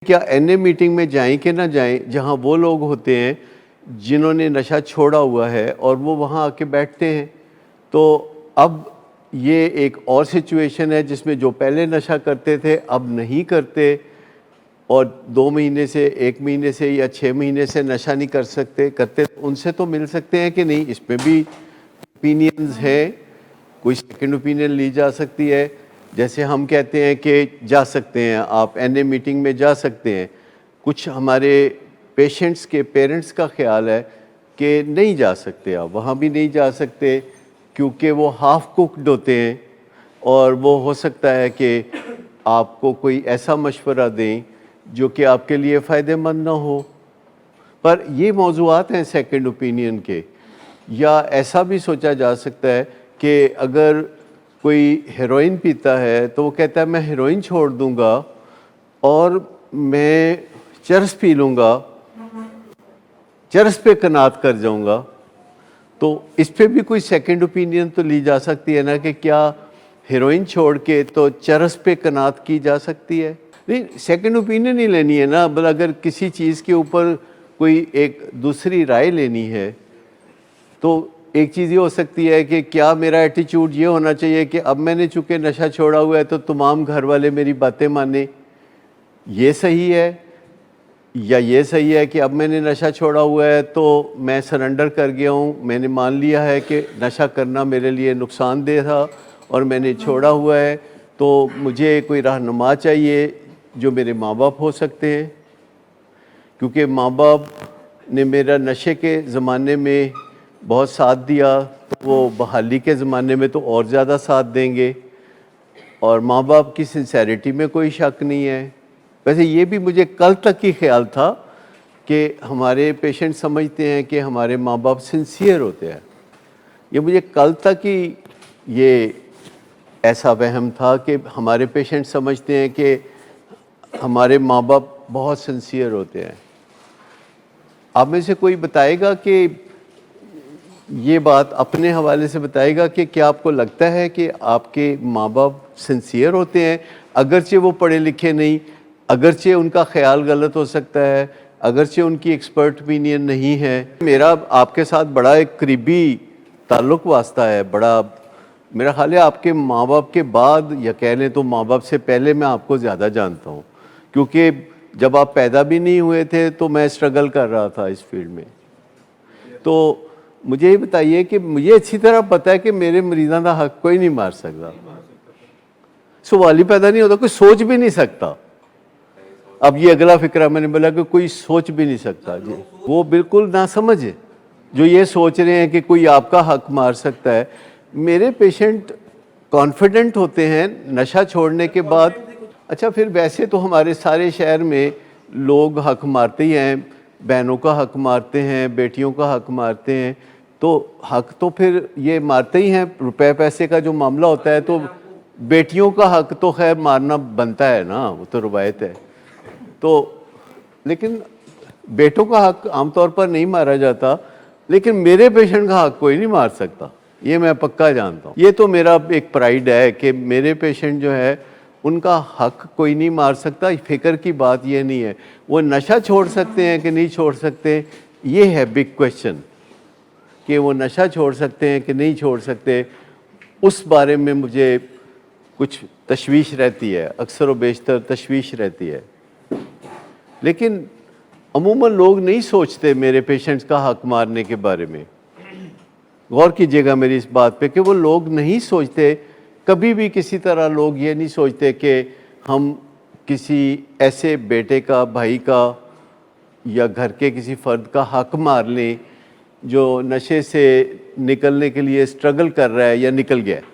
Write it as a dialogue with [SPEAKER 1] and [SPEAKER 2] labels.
[SPEAKER 1] کیا N a meeting میں جائیں کہ نہ جائیں جہاں وہ لوگ ہوتے ہیں جنہوں نے نشہ چھوڑا ہوا ہے اور وہ وہاں آ کے بیٹھتے ہیں؟ تو اب یہ ایک اور سچویشن ہے جس میں جو پہلے نشہ کرتے تھے اب نہیں کرتے، اور 2 مہینے سے 1 مہینے سے یا 6 مہینے سے نشہ نہیں کرتے ان سے تو مل سکتے ہیں کہ نہیں؟ اس پہ بھی اوپینینز ہیں، کوئی سیکنڈ اوپینین لی جا سکتی ہے۔ جیسے ہم کہتے ہیں کہ جا سکتے ہیں آپ این اے میٹنگ میں جا سکتے ہیں، کچھ ہمارے پیشنٹس کے پیرنٹس کا خیال ہے کہ نہیں جا سکتے، آپ وہاں بھی نہیں جا سکتے کیونکہ وہ ہاف کوکڈ ہوتے ہیں، اور وہ ہو سکتا ہے کہ آپ کو کوئی ایسا مشورہ دیں جو کہ آپ کے لیے فائدہ مند نہ ہو۔ پر یہ موضوعات ہیں سیکنڈ اوپینین کے۔ یا ایسا بھی سوچا جا سکتا ہے کہ اگر کوئی ہیروئن پیتا ہے تو وہ کہتا ہے میں ہیروئن چھوڑ دوں گا اور میں چرس پی لوں گا، چرس پہ قناعت کر جاؤں گا۔ تو اس پہ بھی کوئی سیکنڈ اوپینین تو لی جا سکتی ہے نا کہ کیا ہیروئن چھوڑ کے تو چرس پہ قناعت کی جا سکتی ہے؟ نہیں، سیکنڈ اوپینین ہی لینی ہے نا۔ بل اگر کسی چیز کے اوپر کوئی ایک دوسری رائے لینی ہے تو ایک چیز یہ ہو سکتی ہے کہ کیا میرا ایٹیچیوڈ یہ ہونا چاہیے کہ اب میں نے چونکہ نشہ چھوڑا ہوا ہے تو تمام گھر والے میری باتیں مانیں، یہ صحیح ہے؟ یا یہ صحیح ہے کہ اب میں نے نشہ چھوڑا ہوا ہے تو میں سرنڈر کر گیا ہوں، میں نے مان لیا ہے کہ نشہ کرنا میرے لیے نقصان دہ تھا اور میں نے چھوڑا ہوا ہے، تو مجھے کوئی رہنما چاہیے جو میرے ماں باپ ہو سکتے ہیں، کیونکہ ماں باپ نے میرا نشے کے زمانے میں بہت ساتھ دیا تو وہ بحالی کے زمانے میں تو اور زیادہ ساتھ دیں گے، اور ماں باپ کی سنسیریٹی میں کوئی شک نہیں ہے۔ ویسے یہ بھی مجھے کل تک ہی خیال تھا کہ ہمارے پیشنٹ سمجھتے ہیں کہ ہمارے ماں باپ سنسیئر ہوتے ہیں، یہ مجھے کل تک ہی یہ ایسا وہم تھا کہ ہمارے پیشنٹ سمجھتے ہیں کہ ہمارے ماں باپ بہت سنسیئر ہوتے ہیں۔ آپ میں سے کوئی بتائے گا کہ یہ بات اپنے حوالے سے بتائے گا کہ کیا آپ کو لگتا ہے کہ آپ کے ماں باپ سنسیئر ہوتے ہیں؟ اگرچہ وہ پڑھے لکھے نہیں، اگرچہ ان کا خیال غلط ہو سکتا ہے، اگرچہ ان کی ایکسپرٹ اوپینین نہیں ہے۔ میرا آپ کے ساتھ بڑا ایک قریبی تعلق واسطہ ہے، بڑا میرا خیال ہے آپ کے ماں باپ کے بعد، یا کہہ لیں تو ماں باپ سے پہلے میں آپ کو زیادہ جانتا ہوں، کیونکہ جب آپ پیدا بھی نہیں ہوئے تھے تو میں اسٹرگل کر رہا تھا اس فیلڈ میں۔ تو مجھے یہ بتائیے کہ مجھے اچھی طرح پتہ ہے کہ میرے مریضاں کا حق کوئی نہیں مار سکتا، سوال ہی پیدا نہیں ہوتا، کوئی سوچ بھی نہیں سکتا۔ اب یہ اگلا فکرہ میں نے بولا کہ کوئی سوچ بھی نہیں سکتا، جی وہ بالکل ناسمجھ ہے جو یہ سوچ رہے ہیں کہ کوئی آپ کا حق مار سکتا ہے۔ میرے پیشنٹ کانفیڈنٹ ہوتے ہیں نشہ چھوڑنے کے بعد۔ اچھا، پھر ویسے تو ہمارے سارے شہر میں لوگ حق مارتے ہی ہیں، بہنوں کا حق مارتے ہیں، بیٹیوں کا حق مارتے ہیں، تو حق تو پھر یہ مارتے ہی ہیں۔ روپے پیسے کا جو معاملہ ہوتا ہے تو بیٹیوں کا حق تو خیر مارنا بنتا ہے نا، وہ تو روایت ہے۔ تو لیکن بیٹوں کا حق عام طور پر نہیں مارا جاتا، لیکن میرے پیشنٹ کا حق کوئی نہیں مار سکتا، یہ میں پکا جانتا ہوں۔ یہ تو میرا ایک پرائیڈ ہے کہ میرے پیشنٹ جو ہے ان کا حق کوئی نہیں مار سکتا۔ فکر کی بات یہ نہیں ہے، وہ نشہ چھوڑ سکتے ہیں کہ نہیں چھوڑ سکتے، یہ ہے بگ کویسچن، کہ وہ نشہ چھوڑ سکتے ہیں کہ نہیں چھوڑ سکتے۔ اس بارے میں مجھے کچھ تشویش رہتی ہے، اکثر و بیشتر تشویش رہتی ہے، لیکن عموماً لوگ نہیں سوچتے میرے پیشنٹس کا حق مارنے کے بارے میں۔ غور کیجیے گا میری اس بات پہ کہ وہ لوگ نہیں سوچتے، کبھی بھی کسی طرح لوگ یہ نہیں سوچتے کہ ہم کسی ایسے بیٹے کا، بھائی کا یا گھر کے کسی فرد کا حق مار لیں جو نشے سے نکلنے کے لیے اسٹرگل کر رہا ہے یا نکل گیا ہے۔